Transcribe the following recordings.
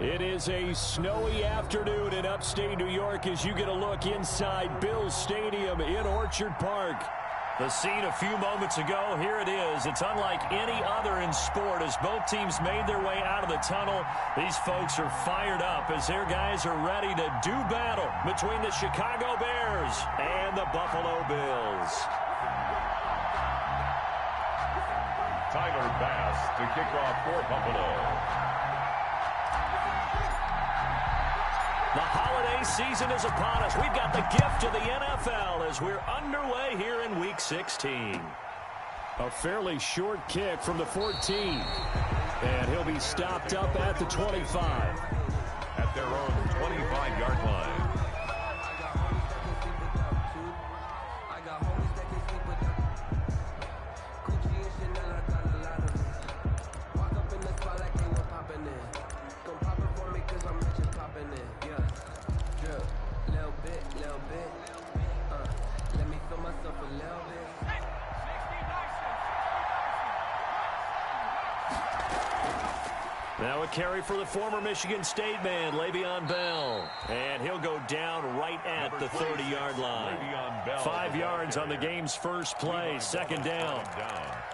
It is a snowy afternoon in upstate New York as you get a look inside Bills Stadium in Orchard Park. The scene a few moments ago, here it is. It's unlike any other in sport as both teams made their way out of the tunnel. These folks are fired up as their guys are ready to do battle between the Chicago Bears and the Buffalo Bills. Tyler Bass to kick off for Buffalo. The holiday season is upon us. We've got the gift of the NFL as we're underway here in Week 16. A fairly short kick from the 14. And he'll be stopped up at the 25. At their own 25-yard line. Now a carry for the former Michigan State man, Le'Veon Bell. And he'll go down right at the 30-yard line. 5 yards on the game's first play, second down.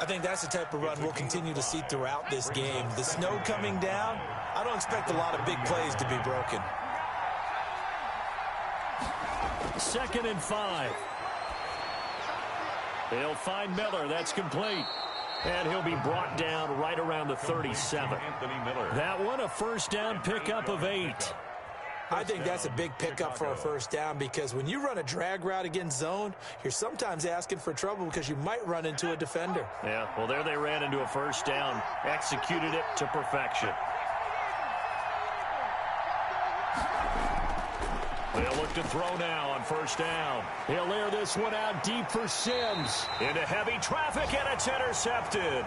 I think that's the type of run we'll continue to see throughout this game. The snow coming down, I don't expect a lot of big plays to be broken. 2nd and 5. They'll find Miller. That's complete. And he'll be brought down right around the 37. That one a first down pickup of 8. I think that's a big pickup for a first down because when you run a drag route against zone, you're sometimes asking for trouble because you might run into a defender. Yeah, well, there they ran into a first down, executed it to perfection. They'll look to throw now on first down. He'll air this one out deep for Sims. Into heavy traffic, and it's intercepted.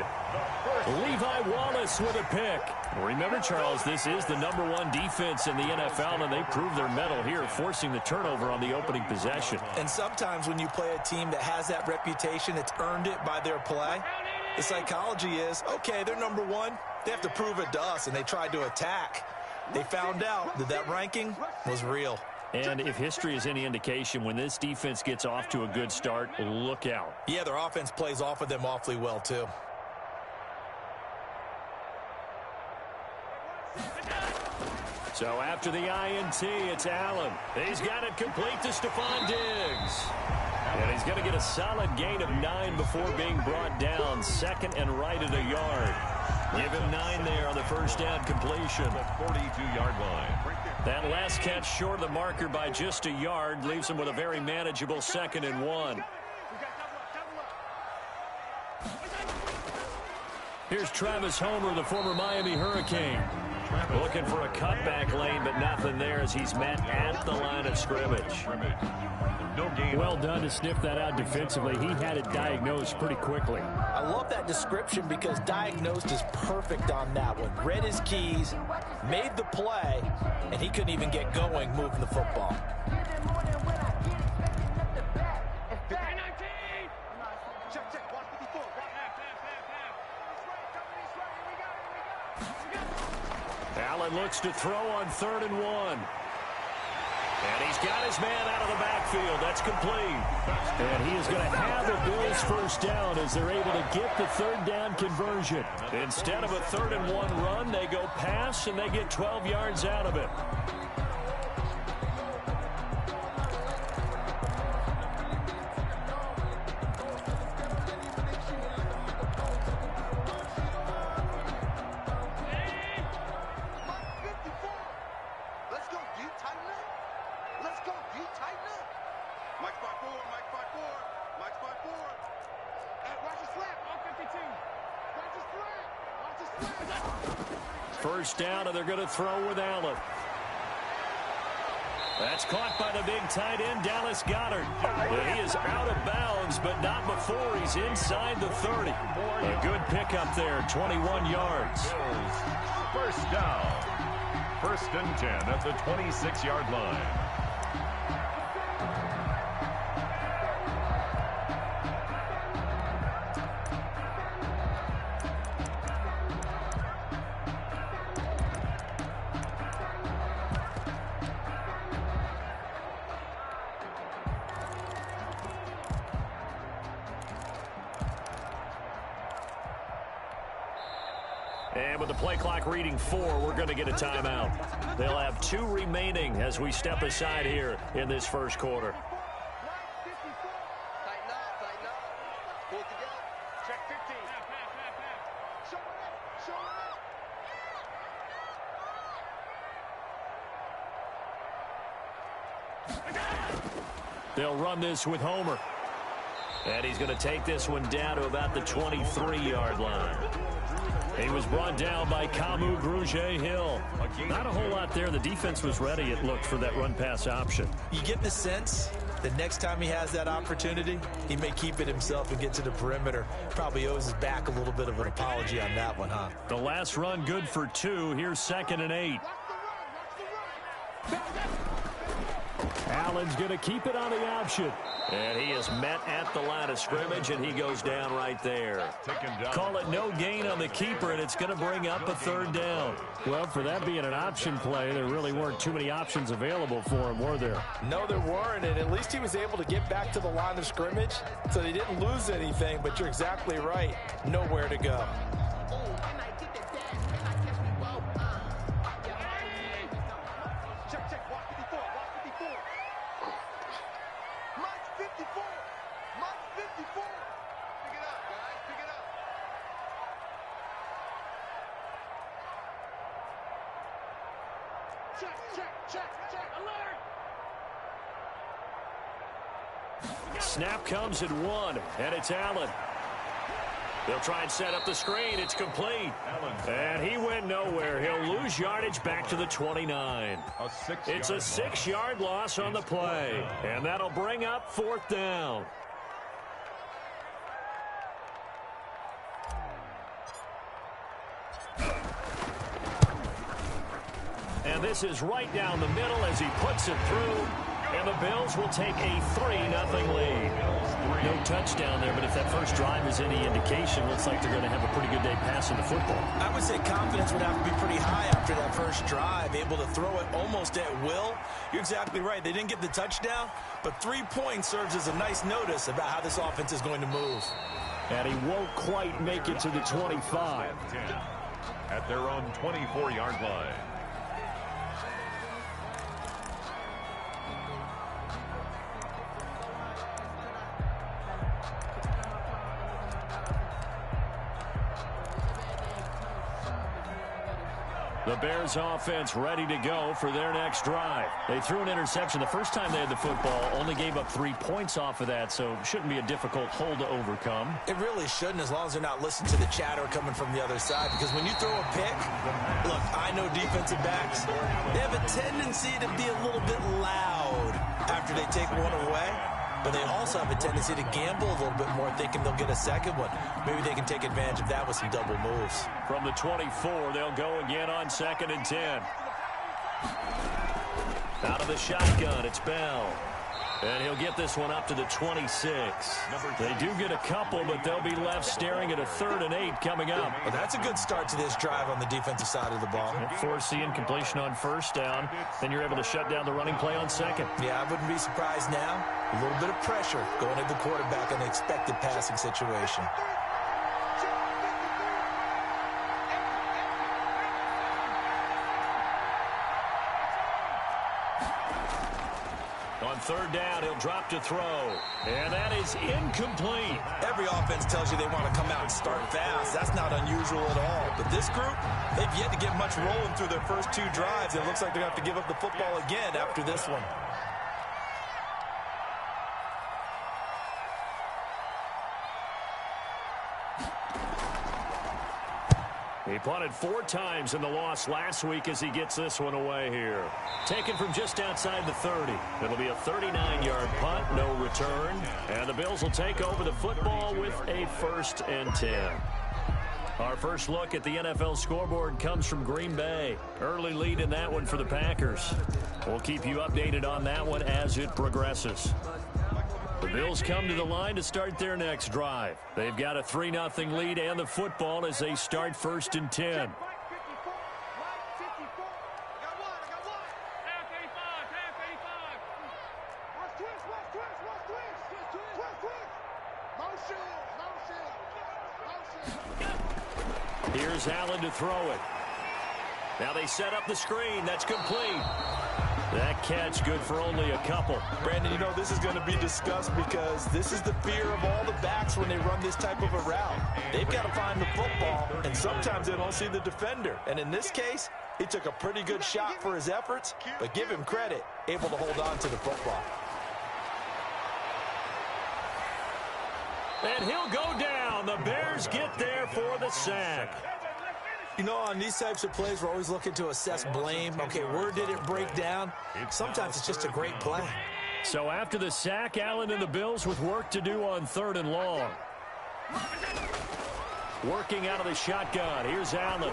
Levi Wallace with a pick. Remember, Charles, this is the #1 defense in the NFL, and they proved their mettle here, forcing the turnover on the opening possession. And sometimes when you play a team that has that reputation, it's earned it by their play. The psychology is, okay, they're #1. They have to prove it to us, and they tried to attack. They found out that that ranking was real. And if history is any indication, when this defense gets off to a good start, look out. Yeah, their offense plays off of them awfully well, too. So after the INT, it's Allen. He's got it complete to Stephon Diggs. And he's going to get a solid gain of 9 before being brought down. 2nd and right at a yard. Give him 9 there on the first down completion. The 42-yard line. That last catch short of the marker by just a yard leaves him with a very manageable 2nd and 1. Here's Travis Homer, the former Miami Hurricane. Looking for a cutback lane, but nothing there as he's met at the line of scrimmage. Well done to sniff that out defensively. He had it diagnosed pretty quickly. I love that description because diagnosed is perfect on that one. Read his keys, made the play, and he couldn't even get going moving the football. Allen looks to throw on 3rd and 1. And he's got his man out of the backfield. That's complete. And he is going to have the Bills first down as they're able to get the 3rd down conversion. Instead of a 3rd and 1 run, they go pass and they get 12 yards out of it. First down, and they're going to throw with Allen. That's caught by the big tight end, Dallas Goedert. He is out of bounds, but not before he's inside the 30. A good pickup there, 21 yards. First down. 1st and 10 at the 26-yard line. And with the play clock reading 4, we're going to get a timeout. They'll have 2 remaining as we step aside here in this first quarter. They'll run this with Homer. And he's going to take this one down to about the 23-yard line. He was brought down by Kamu Grugier-Hill. Not a whole lot there. The defense was ready, it looked, for that run-pass option. You get the sense that next time he has that opportunity, he may keep it himself and get to the perimeter. Probably owes his back a little bit of an apology on that one, huh? The last run good for 2. Here's 2nd and 8. Allen's going to keep it on the option. And he is met at the line of scrimmage, and he goes down right there. Call it no gain on the keeper, and it's going to bring up a 3rd down. Well, for that being an option play, there really weren't too many options available for him, were there? No, there weren't, and at least he was able to get back to the line of scrimmage, so he didn't lose anything, but you're exactly right. Nowhere to go. Snap comes at 1, and it's Allen. They'll try and set up the screen. It's complete. And he went nowhere. He'll lose yardage back to the 29. It's a 6-yard loss on the play. And that'll bring up 4th down. And this is right down the middle as he puts it through. And the Bills will take a 3-0 lead. No touchdown there, but if that first drive is any indication, looks like they're going to have a pretty good day passing the football. I would say confidence would have to be pretty high after that first drive, able to throw it almost at will. You're exactly right. They didn't get the touchdown, but 3 points serves as a nice notice about how this offense is going to move. And he won't quite make it to the 25. At their own 24-yard line. The Bears offense ready to go for their next drive. They threw an interception the first time they had the football, only gave up 3 points off of that, so it shouldn't be a difficult hole to overcome. It really shouldn't, as long as they're not listening to the chatter coming from the other side, because when you throw a pick, look, I know defensive backs, they have a tendency to be a little bit loud after they take one away. But they also have a tendency to gamble a little bit more, thinking they'll get a second one. Maybe they can take advantage of that with some double moves. From the 24, they'll go again on 2nd and 10. Out of the shotgun, it's Bell. And he'll get this one up to the 26. They do get a couple, but they'll be left staring at a 3rd and 8 coming up. Well, that's a good start to this drive on the defensive side of the ball. Force the incompletion on 1st down. Then you're able to shut down the running play on 2nd. Yeah, I wouldn't be surprised now. A little bit of pressure going at the quarterback in an expected passing situation. On 3rd down, he'll drop to throw. And that is incomplete. Every offense tells you they want to come out and start fast. That's not unusual at all. But this group, they've yet to get much rolling through their first 2 drives. It looks like they're going to have to give up the football again after this one. He punted 4 times in the loss last week as he gets this one away here. Taken from just outside the 30. It'll be a 39-yard punt, no return. And the Bills will take over the football with a 1st and 10. Our first look at the NFL scoreboard comes from Green Bay. Early lead in that one for the Packers. We'll keep you updated on that one as it progresses. The Bills come to the line to start their next drive. They've got a 3-0 lead and the football as they start 1st and 10. Here's Allen to throw it. Now they set up the screen. That's complete. That catch good for only a couple. Brandon, you know this is going to be discussed because this is the fear of all the backs when they run this type of a route. They've got to find the football, and sometimes they don't see the defender. And in this case, he took a pretty good shot for his efforts, but give him credit, able to hold on to the football. And he'll go down. The Bears get there for the sack. You know, on these types of plays, we're always looking to assess blame. Okay, where did it break down? Sometimes it's just a great play. So after the sack, Allen and the Bills with work to do on 3rd and long. Working out of the shotgun. Here's Allen.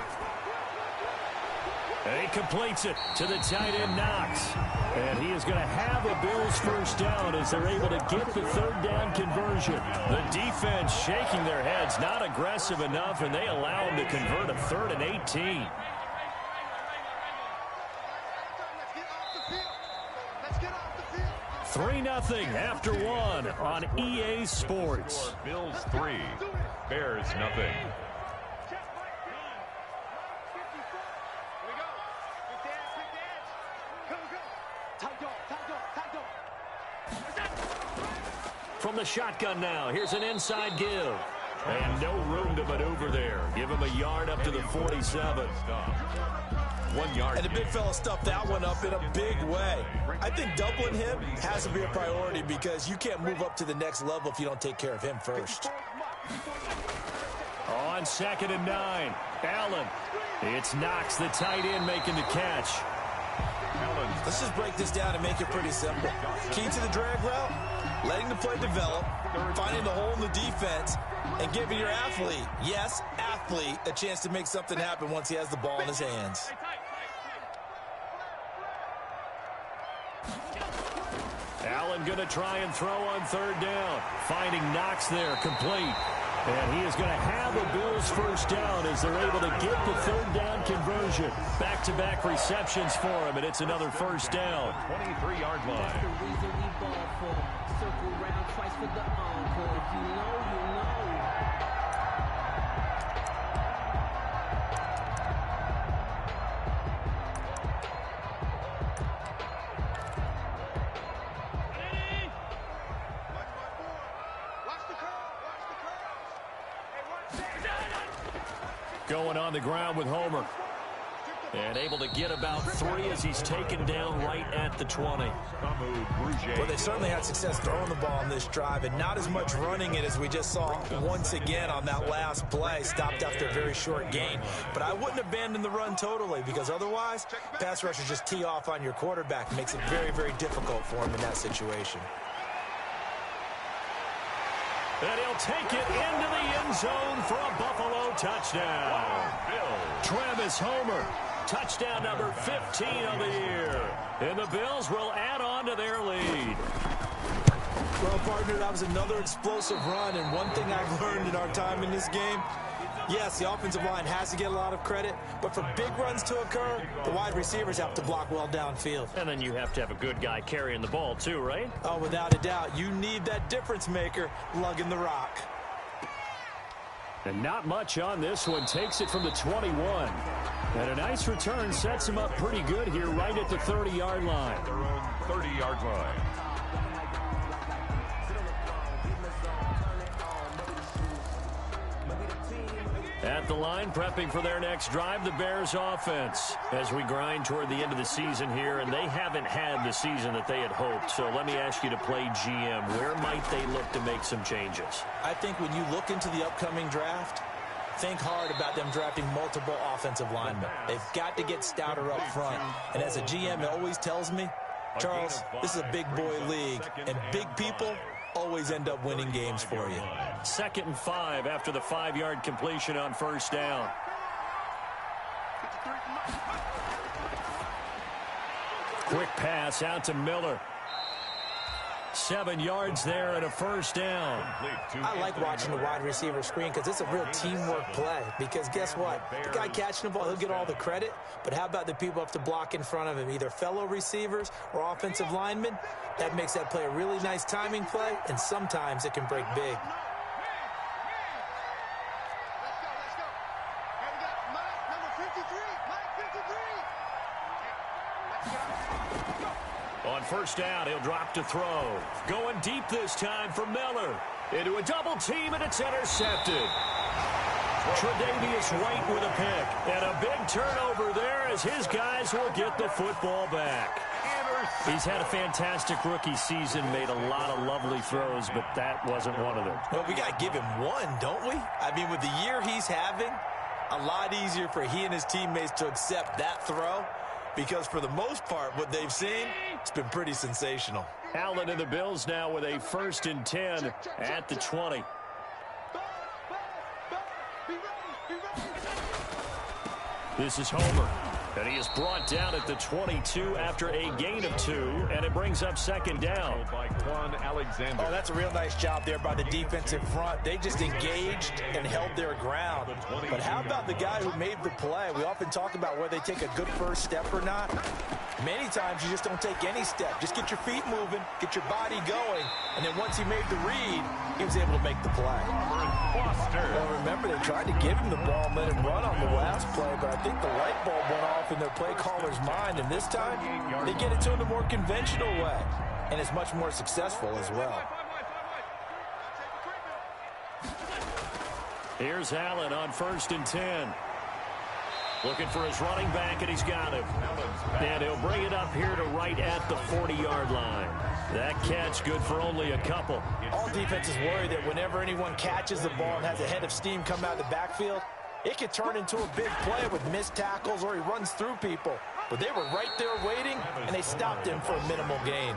And he completes it to the tight end, Knox. And he is going to have a Bills first down as they're able to get the 3rd down conversion. The defense shaking their heads, not aggressive enough, and they allow him to convert a 3rd and 18. Let's 3-0 after one on EA Sports. Bills 3, Bears nothing. From the shotgun now, here's an inside give. And no room to maneuver there. Give him a yard up to the 47. 1 yard. And the big fella stuffed that one up in a big way. I think doubling him has to be a priority because you can't move up to the next level if you don't take care of him first. On 2nd and 9, Allen. It's Knox, the tight end, making the catch. Let's just break this down and make it pretty simple. Key to the drag route, letting the play develop, finding the hole in the defense, and giving your athlete, yes, athlete, a chance to make something happen once he has the ball in his hands. Allen going to try and throw on 3rd down. Finding Knox there, complete. And he is going to have a Bills first down as they're able to get the 3rd down conversion. Back-to-back receptions for him, and it's another first down. 23-yard line. Circle round twice for the encore. If you know, you know. Going on the ground with Homer. And able to get about 3 as he's taken down right at the 20. Well, they certainly had success throwing the ball on this drive, and not as much running it as we just saw once again on that last play. Stopped after a very short gain. But I wouldn't abandon the run totally, because otherwise, pass rushers just tee off on your quarterback. It makes it very, very difficult for him in that situation. And he'll take it into the end zone for a Buffalo touchdown. Travis Homer, touchdown number 15 of the year. And the Bills will add on to their lead. Well, partner, that was another explosive run, and one thing I've learned in our time in this game, yes, the offensive line has to get a lot of credit, but for big runs to occur, the wide receivers have to block well downfield. And then you have to have a good guy carrying the ball too, right? Oh, without a doubt. You need that difference maker lugging the rock. And not much on this one. Takes it from the 21. And a nice return sets him up pretty good here right at the 30-yard line. Their own 30-yard line. At the line, prepping for their next drive, the Bears offense. As we grind toward the end of the season here, and they haven't had the season that they had hoped. So let me ask you to play GM. Where might they look to make some changes? I think when you look into the upcoming draft, think hard about them drafting multiple offensive linemen. They've got to get stouter up front. And as a GM, it always tells me, Charles, this is a big boy league, and big people always end up winning games for you. 2nd and 5 after the 5-yard completion on first down. Quick pass out to Miller. 7 yards there and a first down. I like watching the wide receiver screen because it's a real teamwork play. Because guess what? The guy catching the ball, he'll get all the credit. But how about the people up to block in front of him, either fellow receivers or offensive linemen? That makes that play a really nice timing play, and sometimes it can break big. On first down, he'll drop to throw. Going deep this time for Miller. Into a double team, and it's intercepted. Tre'Davious White with a pick. And a big turnover there as his guys will get the football back. He's had a fantastic rookie season, made a lot of lovely throws, but that wasn't one of them. Well, we got to give him one, don't we? I mean, with the year he's having, a lot easier for he and his teammates to accept that throw because for the most part, what they've seen, it's been pretty sensational. Allen and the Bills now with a 1st and 10 at the 20. This is Homer. And he is brought down at the 22 after a gain of 2, and it brings up 2nd down. By Quan Alexander. Oh, that's a real nice job there by the defensive front. They just engaged and held their ground. But how about the guy who made the play? We often talk about whether they take a good first step or not. Many times you just don't take any step. Just get your feet moving, get your body going, and then once he made the read, he was able to make the play. Well, remember, they tried to give him the ball and let him run on the last play, but I think the light bulb went off in their play caller's mind, and this time they get it to him a more conventional way, and it's much more successful as well. Here's Allen on 1st and 10. Looking for his running back, and he's got him. And he'll bring it up here to right at the 40-yard line. That catch good for only a couple. All defenses worry that whenever anyone catches the ball and has a head of steam come out of the backfield, it could turn into a big play with missed tackles or he runs through people. But they were right there waiting, and they stopped him for a minimal gain.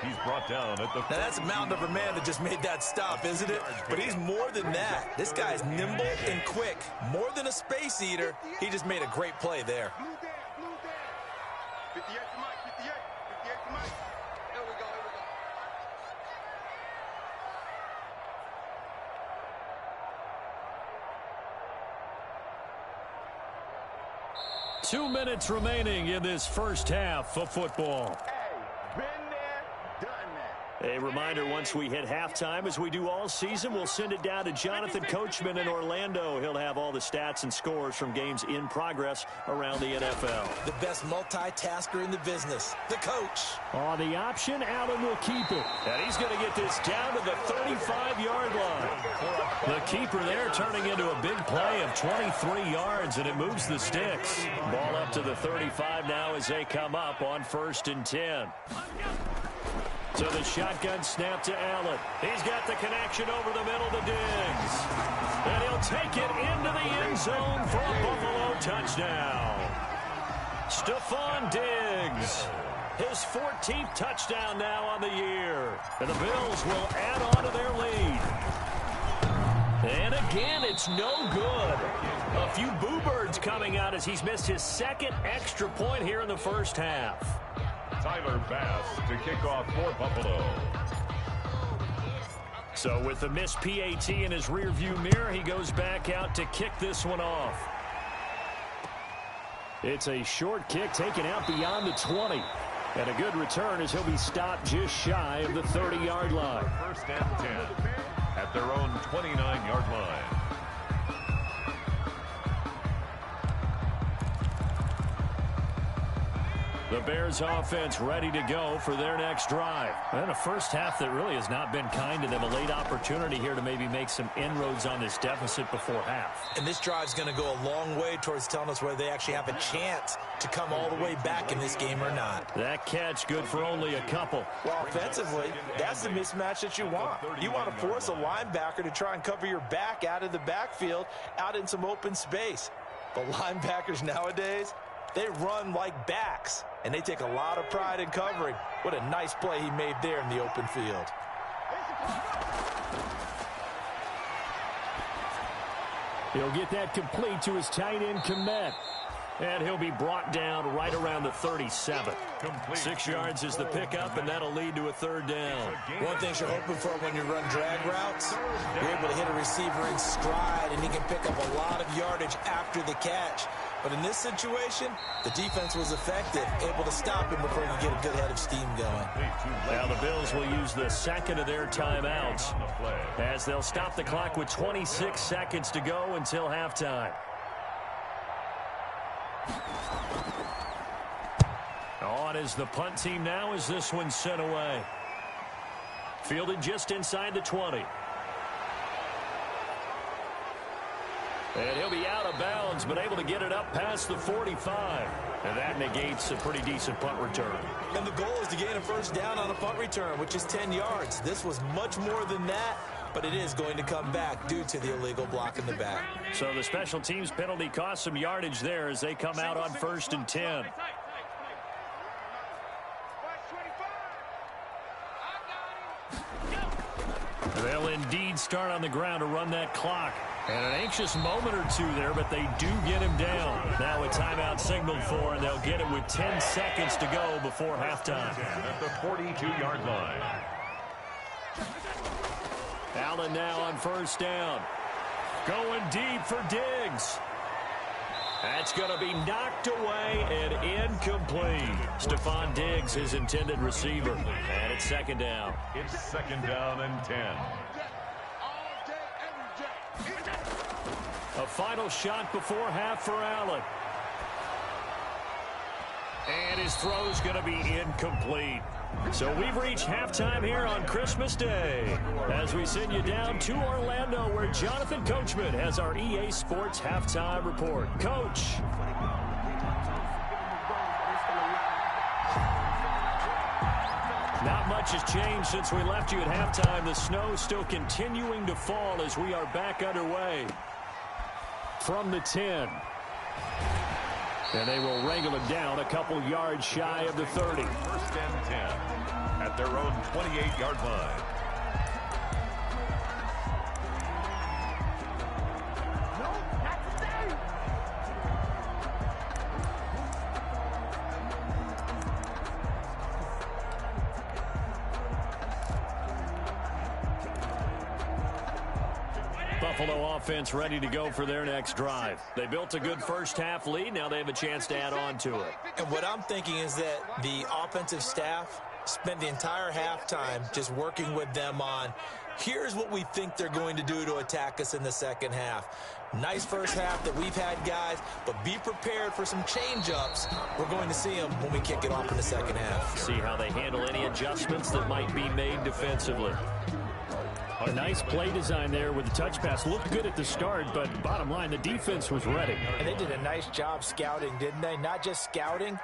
He's brought down at the... Now, that's a mountain of a man that just made that stop, isn't it? But he's more than that. This guy's nimble and quick. More than a space eater, he just made a great play there. 58 to Mike, 58 to Mike. Here we go. 2 minutes remaining in this first half of football. A reminder, once we hit halftime, as we do all season, we'll send it down to Jonathan Coachman in Orlando. He'll have all the stats and scores from games in progress around the NFL. The best multitasker in the business, the coach. On the option, Allen will keep it. And he's going to get this down to the 35-yard line. The keeper there turning into a big play of 23 yards, and it moves the sticks. Ball up to the 35 now as they come up on 1st and 10. So the shotgun snap to Allen. He's got the connection over the middle to Diggs. And he'll take it into the end zone for a Buffalo touchdown. Stephon Diggs. His 14th touchdown now on the year. And the Bills will add on to their lead. And again, it's no good. A few boo birds coming out as he's missed his 2nd extra point here in the first half. Tyler Bass to kick off for Buffalo. So with the missed PAT in his rearview mirror, he goes back out to kick this one off. It's a short kick taken out beyond the 20. And a good return as he'll be stopped just shy of the 30-yard line. 1st and 10 at their own 29-yard line. The Bears offense ready to go for their next drive. And a first half that really has not been kind to them. A late opportunity here to maybe make some inroads on this deficit before half. And this drive's going to go a long way towards telling us whether they actually have a chance to come all the way back in this game or not. That catch good for only a couple. Well, offensively, that's the mismatch that you want. You want to force a linebacker to try and cover your back out of the backfield, out in some open space. But linebackers nowadays, they run like backs, and they take a lot of pride in covering. What a nice play he made there in the open field. He'll get that complete to his tight end, Kmet. And he'll be brought down right around the 37. 6 yards is the pickup, and that'll lead to a 3rd down. One thing you're hoping for when you run drag routes, you're able to hit a receiver in stride, and he can pick up a lot of yardage after the catch. But in this situation, the defense was effective, able to stop him before he could get a good head of steam going. Now the Bills will use the 2nd of their timeouts as they'll stop the clock with 26 seconds to go until halftime. On is the punt team now as this one's sent away. Fielded just inside the 20. And he'll be out of bounds, but able to get it up past the 45. And that negates a pretty decent punt return. And the goal is to gain a first down on a punt return, which is 10 yards. This was much more than that, but it is going to come back due to the illegal block in the back. So the special teams penalty cost some yardage there as they come out on 1st and 10. They'll indeed start on the ground to run that clock. And an anxious moment or two there, but they do get him down. Now a timeout signaled for, and they'll get it with 10 seconds to go before halftime. At the 42-yard line. Allen now on 1st down. Going deep for Diggs. That's going to be knocked away and incomplete. Stephon Diggs, his intended receiver. And it's 2nd down. It's 2nd down and 10. A final shot before half for Allen. And his throw's going to be incomplete. So we've reached halftime here on Christmas Day as we send you down to Orlando where Jonathan Coachman has our EA Sports halftime report. Coach. Not much has changed since we left you at halftime. The snow still continuing to fall as we are back underway from the 10. And they will wrangle it down a couple yards shy of the 30. 1st and 10 at their own 28-yard line. Buffalo offense ready to go for their next drive. They built a good first half lead. Now they have a chance to add on to it. And what I'm thinking is that the offensive staff spent the entire halftime just working with them on, here's what we think they're going to do to attack us in the second half. Nice first half that we've had, guys, but be prepared for some change-ups. We're going to see them when we kick it off in the second half. See how they handle any adjustments that might be made defensively. A nice play design there with the touch pass. Looked good at the start, but bottom line, the defense was ready. And they did a nice job scouting, didn't they? Not just scouting,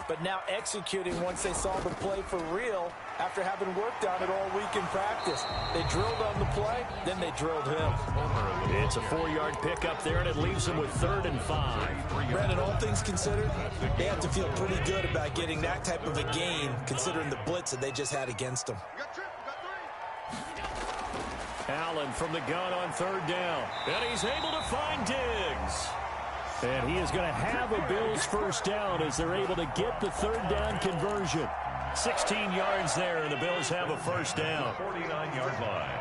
but now executing once they saw the play for real after having worked on it all week in practice. They drilled on the play, then they drilled him. It's a 4-yard pickup there, and it leaves them with 3rd and 5. Brandon, all things considered, they have to feel pretty good about getting that type of a gain considering the blitz that they just had against them. Allen from the gun on 3rd down. And he's able to find Diggs. And he is going to have a Bills first down as they're able to get the 3rd down conversion. 16 yards there, and the Bills have a first down. 49-yard line.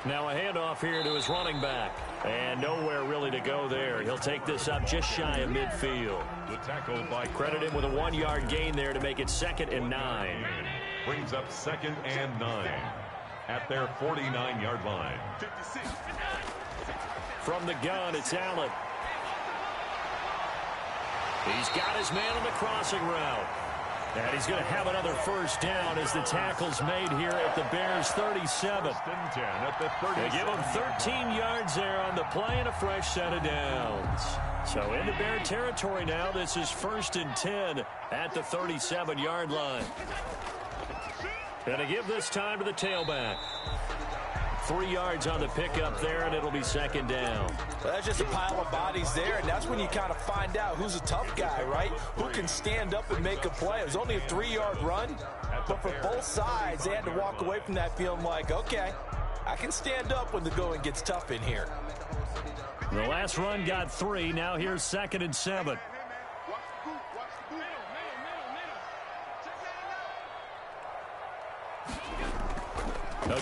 Now a handoff here to his running back. And nowhere really to go there. He'll take this up just shy of midfield. The tackle by Credit him with a 1-yard gain there to make it 2nd and 9. brings up 2nd and 9 at their 49-yard line. From the gun, it's Allen. He's got his man on the crossing route. And he's going to have another first down as the tackle's made here at the Bears' 37. At the 30. They give him 13 yards there on the play and a fresh set of downs. So into Bear territory now. This is 1st and 10 at the 37-yard line. And to give this time to the tailback. 3 yards on the pickup there, and it'll be 2nd down. Well, that's just a pile of bodies there, and that's when you kind of find out who's a tough guy, right? Who can stand up and make a play. It was only a 3-yard run, but for both sides, they had to walk away from that feeling like, okay, I can stand up when the going gets tough in here. The last run got 3. Now here's 2nd and 7.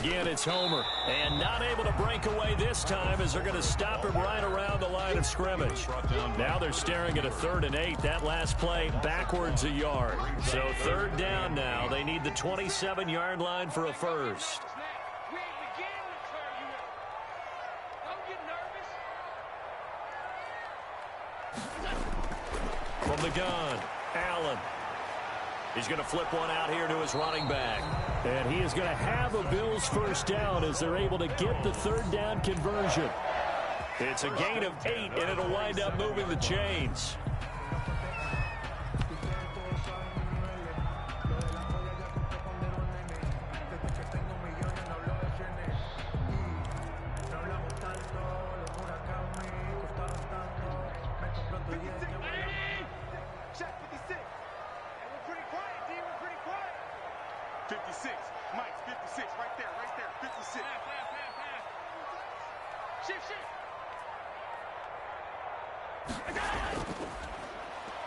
Again, it's Homer, and not able to break away this time as they're going to stop him right around the line of scrimmage. Now they're staring at a 3rd and 8. That last play backwards a yard. So 3rd down now. They need the 27-yard line for a first. From the gun, Allen. He's going to flip one out here to his running back. And he is going to have a Bills first down as they're able to get the third down conversion. It's a gain of 8, and it'll wind up moving the chains.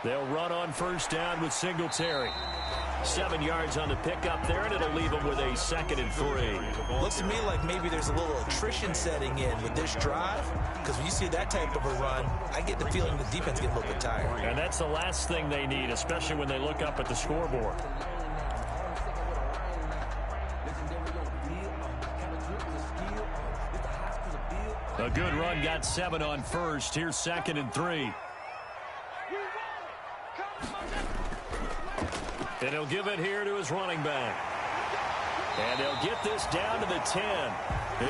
They'll run on first down with Singletary. 7 yards on the pickup there, and it'll leave them with a 2nd and 3. Looks to me like maybe there's a little attrition setting in with this drive, because when you see that type of a run, I get the feeling the defense gets a little bit tired. And that's the last thing they need, especially when they look up at the scoreboard. A good run, got 7 on first. Here's 2nd and 3. And he'll give it here to his running back. And they'll get this down to the 10.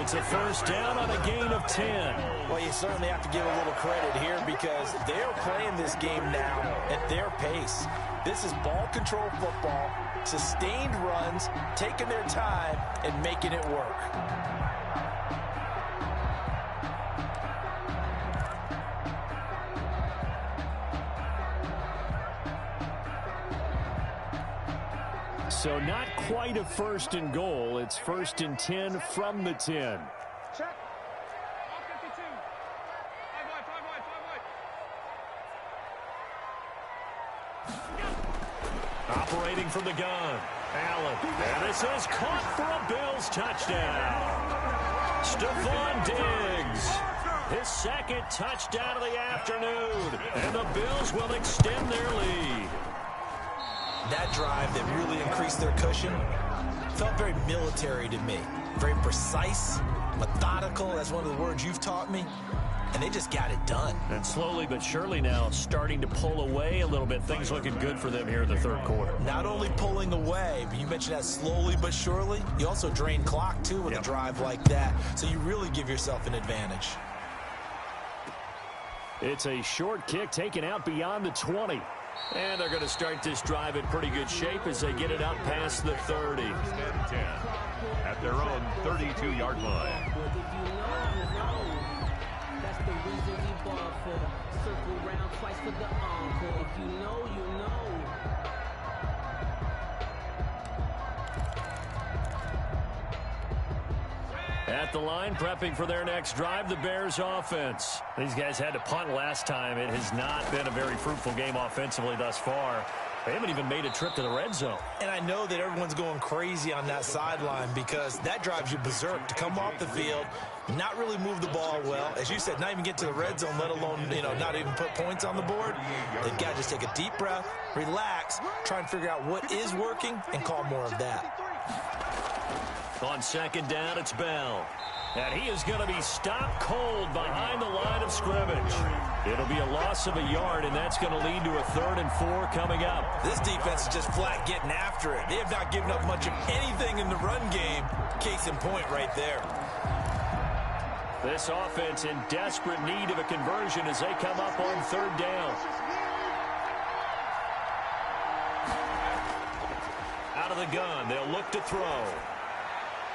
It's a first down on a gain of 10. Well, you certainly have to give a little credit here because they're playing this game now at their pace. This is ball control football, sustained runs, taking their time, and making it work. So not quite a 1st and goal. It's 1st and 10 from the 10. Check. Operating from the gun, Allen. And this is caught for a Bills touchdown. Stephon Diggs. His 2nd touchdown of the afternoon. And the Bills will extend their lead. That drive that really increased their cushion felt very military to me. Very precise, methodical. That's one of the words you've taught me. And they just got it done. And slowly but surely now starting to pull away a little bit. Things looking good for them here in the 3rd quarter. Not only pulling away, but you mentioned that slowly but surely. You also drain clock, too, with a drive like that. So you really give yourself an advantage. It's a short kick taken out beyond the 20. And they're going to start this drive in pretty good shape as they get it up past the 30. 10 at their own 32-yard line. That's the reason we ball for. Circle round twice for the encore. If you know, you know. At the line, prepping for their next drive, the Bears offense. These guys had to punt last time. It has not been a very fruitful game offensively thus far. They haven't even made a trip to the red zone. And I know that everyone's going crazy on that sideline because that drives you berserk to come off the field, not really move the ball well. As you said, not even get to the red zone, let alone, not even put points on the board. They've got to just take a deep breath, relax, try and figure out what is working, and call more of that. On 2nd down, it's Bell. And he is going to be stopped cold behind the line of scrimmage. It'll be a loss of a yard, and that's going to lead to a 3rd and 4 coming up. This defense is just flat getting after it. They have not given up much of anything in the run game. Case in point right there. This offense in desperate need of a conversion as they come up on 3rd down. Out of the gun, they'll look to throw.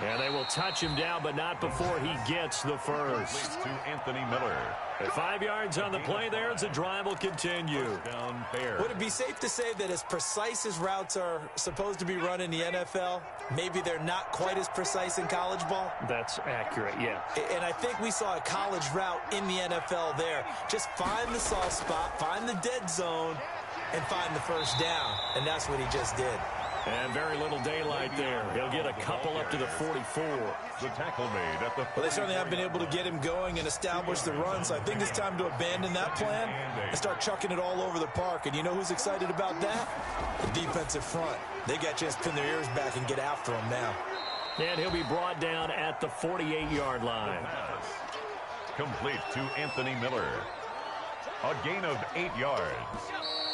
And they will touch him down, but not before he gets the first. To Anthony Miller. At 5 yards on the play there, as the drive will continue. Down Bears. Would it be safe to say that as precise as routes are supposed to be run in the NFL, maybe they're not quite as precise in college ball? That's accurate, yeah. And I think we saw a college route in the NFL there. Just find the soft spot, find the dead zone, and find the first down. And that's what he just did. And very little daylight there. He'll get a couple up to the 44. The tackle made at the. Well, they certainly have been able to get him going and establish the run, so I think it's time to abandon that plan and start chucking it all over the park. And you know who's excited about that? The defensive front. They got a chance to pin their ears back and get after him now. And he'll be brought down at the 48-yard line. complete to Anthony Miller. A gain of 8 yards.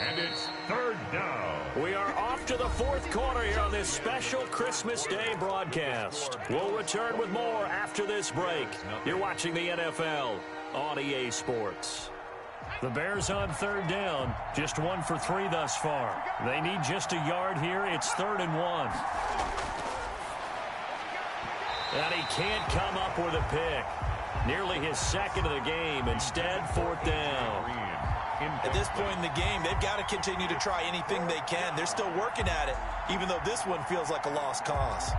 And it's third down. We are off to the fourth quarter here on this special Christmas Day broadcast. We'll return with more after this break. You're watching the NFL on EA Sports. The Bears on third down, just 1 for 3 thus far. They need just a yard here. It's 3rd and 1. And he can't come up with a pick. Nearly his second of the game. Instead, 4th down. At this point in the game, they've got to continue to try anything they can. They're still working at it, even though this one feels like a lost cause.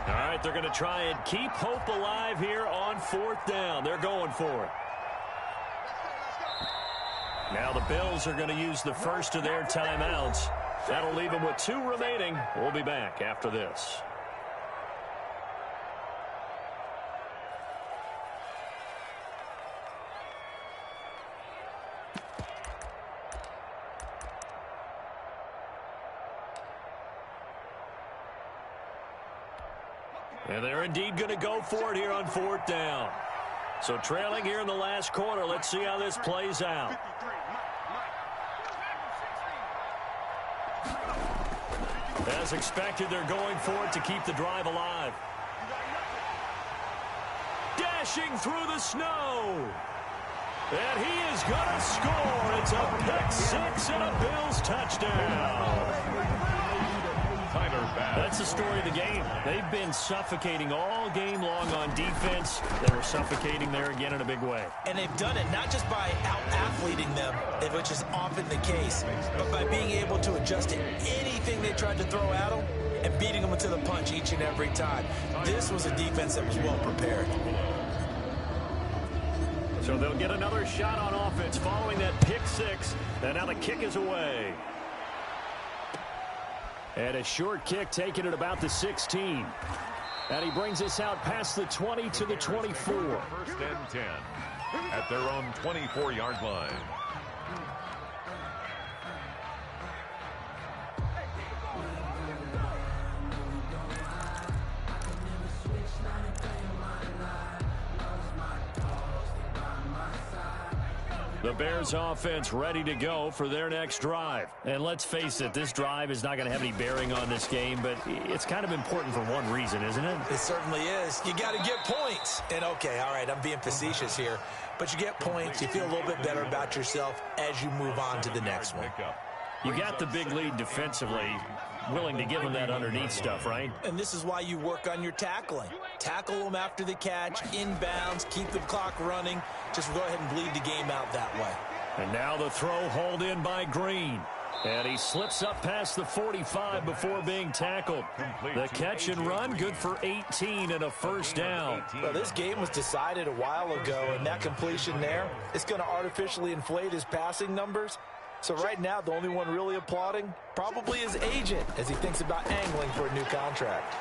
All right, they're going to try and keep hope alive here on 4th down. They're going for it. Now the Bills are going to use the first of their timeouts. That'll leave them with 2 remaining. We'll be back after this. And they're indeed going to go for it here on 4th down. So trailing here in the last quarter. Let's see how this plays out. As expected, they're going for it to keep the drive alive. Dashing through the snow. And he is going to score. It's a pick 6 and a Bills touchdown. That's the story of the game. They've been suffocating all game long on defense. They were suffocating there again in a big way. And they've done it not just by out-athleting them, which is often the case, but by being able to adjust to anything they tried to throw at them and beating them to the punch each and every time. This was a defense that was well prepared. So they'll get another shot on offense following that pick 6. And now the kick is away. And a short kick taken at about the 16. And he brings us out past the 20 to the 24. 1st and 10 at their own 24-yard line. The Bears offense ready to go for their next drive. And let's face it, this drive is not going to have any bearing on this game, but it's kind of important for one reason, isn't it? It certainly is. You got to get points. And okay, all right, I'm being facetious here, but you get points, you feel a little bit better about yourself as you move on to the next one. You got the big lead defensively, willing to give them that underneath stuff, right? And this is why you work on your tackling. Tackle them after the catch, inbounds, keep the clock running. Just go ahead and bleed the game out that way. And now the throw hauled in by Green. And he slips up past the 45 before being tackled. The catch and run, good for 18 and a 1st down. Well, this game was decided a while ago, and that completion there is going to artificially inflate his passing numbers. So right now, the only one really applauding probably his agent as he thinks about angling for a new contract.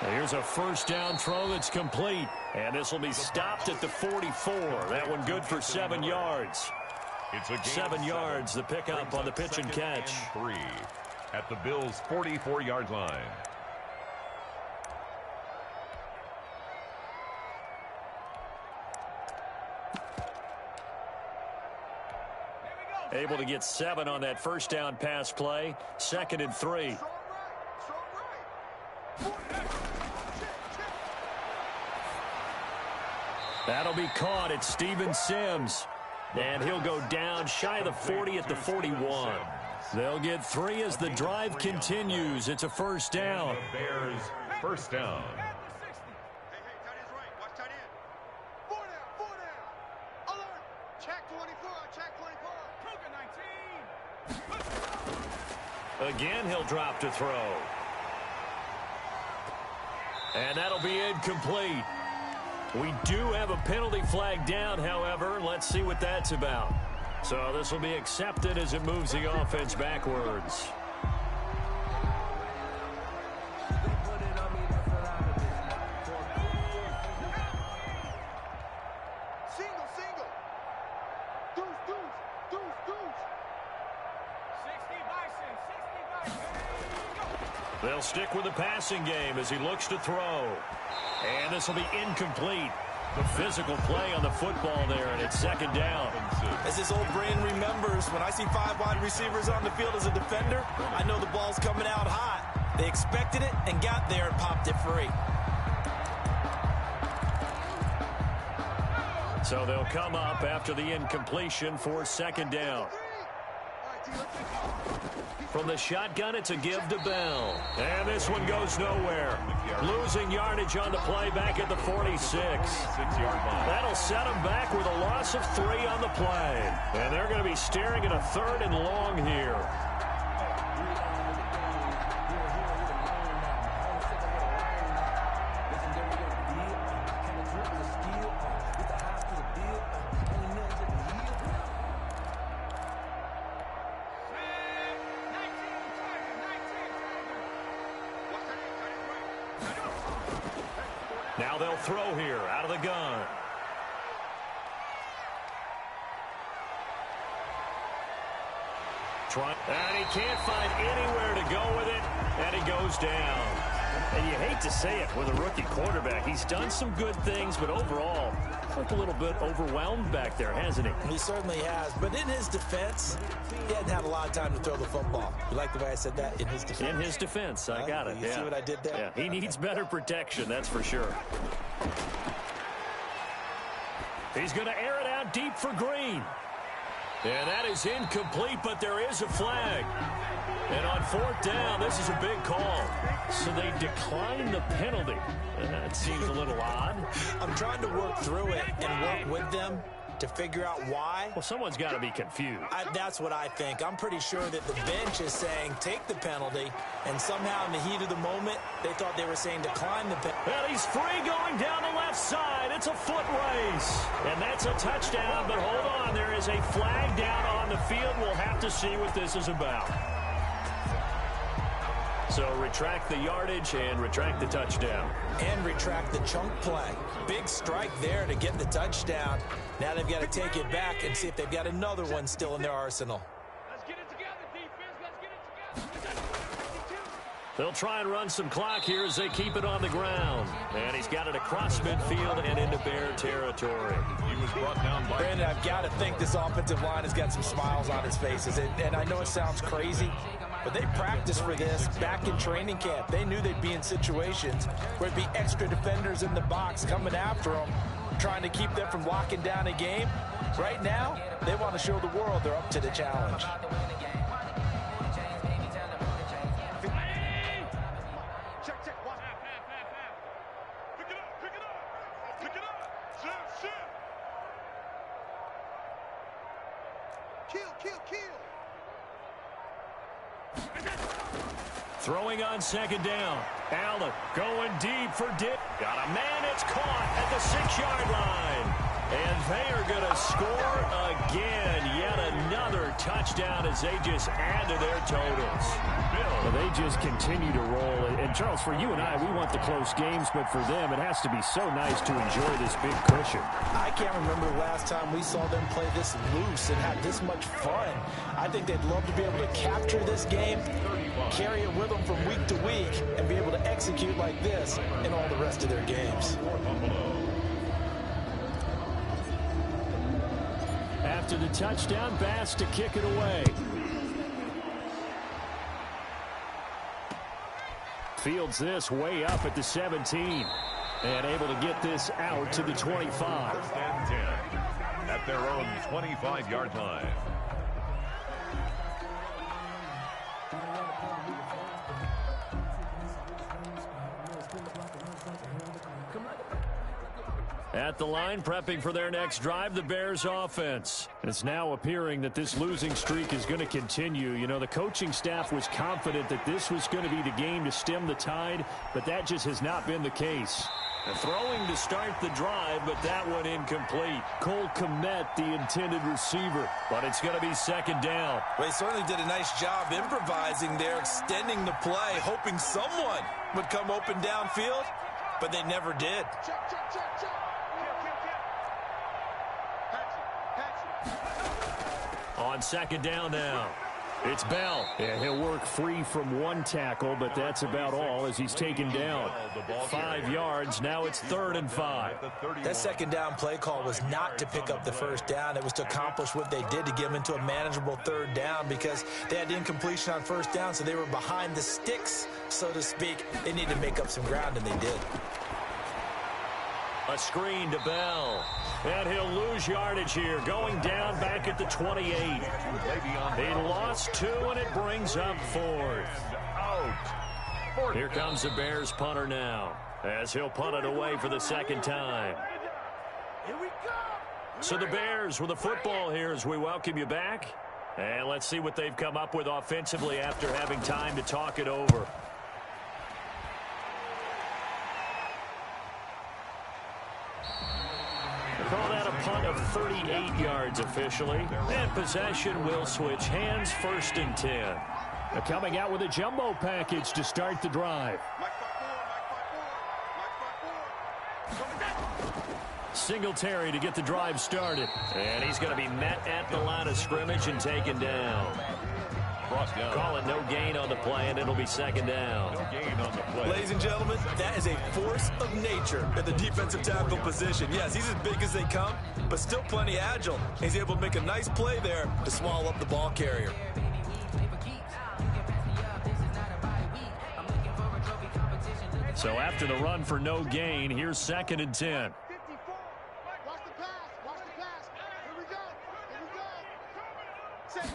Now here's a 1st down throw that's complete. And this will be stopped at the 44. That one good for 7 yards. It's 7 yards, the pickup on the pitch and catch. 3 at the Bills' 44-yard line. Able to get 7 on that 1st down pass play. 2nd and 3. That'll be caught. It's Steven Sims. And he'll go down shy of the 40 at the 41. They'll get 3 as the drive continues. It's a 1st down. Bears 1st down. Again, he'll drop to throw. And that'll be incomplete. We do have a penalty flag down, however. Let's see what that's about. So this will be accepted as it moves the offense backwards. They'll stick with the passing game as he looks to throw. And this will be incomplete. The physical play on the football there, and it's second down. As his old brain remembers, when I see 5 wide receivers on the field as a defender, I know the ball's coming out hot. They expected it and got there and popped it free. So they'll come up after the incompletion for second down. From the shotgun, it's a give to Bell. And this one goes nowhere. Losing yardage on the play back at the 46. That'll set them back with a loss of 3 on the play. And they're going to be staring at a 3rd and long here. Now they'll throw here out of the gun. And he can't find anywhere to go with it, and he goes down. And you hate to say it with a rookie quarterback. He's done some good things, but overall, looked a little bit overwhelmed back there, hasn't he? He certainly has. But in his defense, he hadn't had a lot of time to throw the football. You like the way I said that? In his defense? In his defense. I got it. You see what I did there? Yeah, he needs better protection, that's for sure. He's going to air it out deep for Green. And that is incomplete, but there is a flag. And on 4th down, this is a big call. So they decline the penalty. That seems a little odd. I'm trying to work through it and work with them to figure out why. Well, someone's got to be confused. That's what I think. I'm pretty sure that the bench is saying take the penalty, and somehow in the heat of the moment, they thought they were saying decline the penalty. Well, he's free going down the left side. It's a foot race. And that's a touchdown, but hold on. There is a flag down on the field. We'll have to see what this is about. So retract the yardage and retract the touchdown. And retract the chunk play. Big strike there to get the touchdown. Now they've got to take it back and see if they've got another one still in their arsenal. Let's get it together, defense. Let's get it together. They'll try and run some clock here as they keep it on the ground. And he's got it across midfield and into Bear territory. He was brought down by... Brandon, I've got to think this offensive line has got some smiles on its faces. And I know it sounds crazy, but they practiced for this back in training camp. They knew they'd be in situations where it'd be extra defenders in the box coming after them, trying to keep them from locking down a game. Right now, they want to show the world they're up to the challenge. Check. Watch. Half. Pick it up. Shift. Kill. Throwing on second down. Allen going deep for Dick. Got a man. It's caught at the 6-yard line. And they are going to score again. Yet another touchdown as they just add to their totals. Well, they just continue to roll. And, Charles, for you and I, we want the close games, but for them, it has to be so nice to enjoy this big cushion. I can't remember the last time we saw them play this loose and have this much fun. I think they'd love to be able to capture this game, carry it with them from week to week, and be able to execute like this in all the rest of their games. After the touchdown, Bass to kick it away. Fields this way up at the 17. And able to get this out to the 25. First and 10 at their own 25-yard line. At the line, prepping for their next drive, the Bears offense. It's now appearing that this losing streak is going to continue. You know, the coaching staff was confident that this was going to be the game to stem the tide, but that just has not been the case. And throwing to start the drive, but that one incomplete. Cole Kmet, the intended receiver, but it's going to be second down. Well, he certainly did a nice job improvising there, extending the play, hoping someone would come open downfield, but they never did. Check. On second down now. It's Bell. Yeah, he'll work free from one tackle, but that's about all as he's taken down. 5 yards. Now it's 3rd and 5. That second down play call was not to pick up the first down. It was to accomplish what they did to get them into a manageable 3rd down because they had incompletion on first down, so they were behind the sticks, so to speak. They needed to make up some ground, and they did. A screen to Bell. And he'll lose yardage here, going down back at the 28. He lost 2, and it brings up 4th. Here comes the Bears punter now, as he'll punt it away for the second time. So the Bears with the football here as we welcome you back. And let's see what they've come up with offensively after having time to talk it over. Call that a punt of 38 yards officially. And possession will switch hands, 1st and 10. They're coming out with a jumbo package to start the drive. Singletary to get the drive started. And he's going to be met at the line of scrimmage and taken down. Call it no gain on the play, and it'll be 2nd down. No gain on the play. Ladies and gentlemen, that is a force of nature at the defensive tackle position. Yes, he's as big as they come, but still plenty agile. He's able to make a nice play there to swallow up the ball carrier. So after the run for no gain, here's 2nd and 10. Watch the pass. Watch the pass. Here we go. Here we go.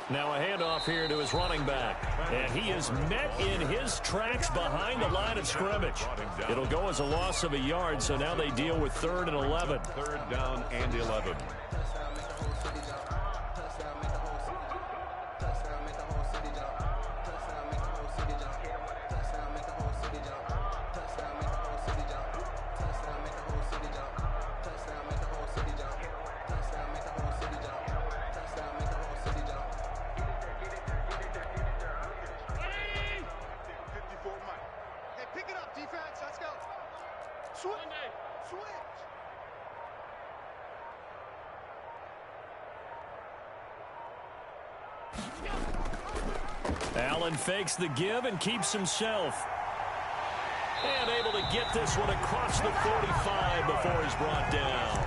Now a handoff here to his running back. And he is met in his tracks behind the line of scrimmage. It'll go as a loss of a yard, so now they deal with 3rd and 11. 3rd down and 11. Allen fakes the give and keeps himself. And able to get this one across the 45 before he's brought down.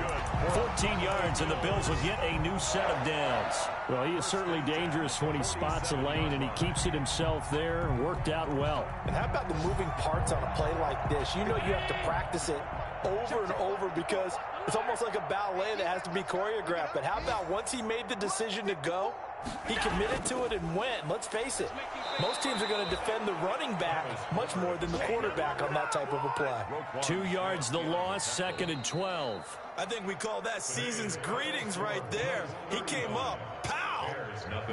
14 yards, and the Bills will get a new set of downs. Well, he is certainly dangerous when he spots a lane, and he keeps it himself there. Worked out well. And how about the moving parts on a play like this? You know you have to practice it over and over because it's almost like a ballet that has to be choreographed. But how about once he made the decision to go, he committed to it and went. Let's face it, most teams are going to defend the running back much more than the quarterback on that type of a play. 2 yards the loss, 2nd and 12. I think we call that season's greetings right there. He came up, pow,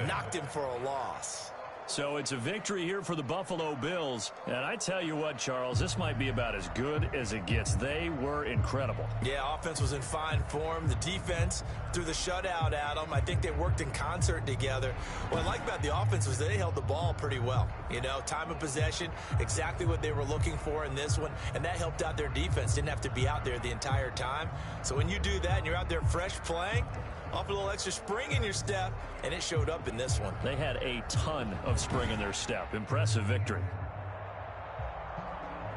knocked him for a loss. So it's a victory here for the Buffalo Bills. And I tell you what, Charles, this might be about as good as it gets. They were incredible. Yeah, offense was in fine form. The defense threw the shutout at them. I think they worked in concert together. What I like about the offense was they held the ball pretty well. You know, time of possession, exactly what they were looking for in this one. And that helped out their defense. Didn't have to be out there the entire time. So when you do that and you're out there fresh playing, off a little extra spring in your step, and it showed up in this one. They had a ton of spring in their step. Impressive victory.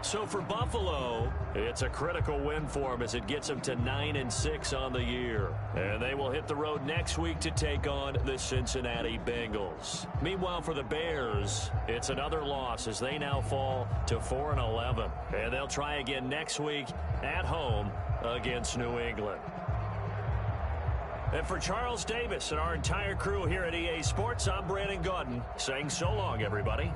So for Buffalo, it's a critical win for them as it gets them to 9-6 on the year. And they will hit the road next week to take on the Cincinnati Bengals. Meanwhile, for the Bears, it's another loss as they now fall to 4-11. And they'll try again next week at home against New England. And for Charles Davis and our entire crew here at EA Sports, I'm Brandon Gaudin saying so long, everybody.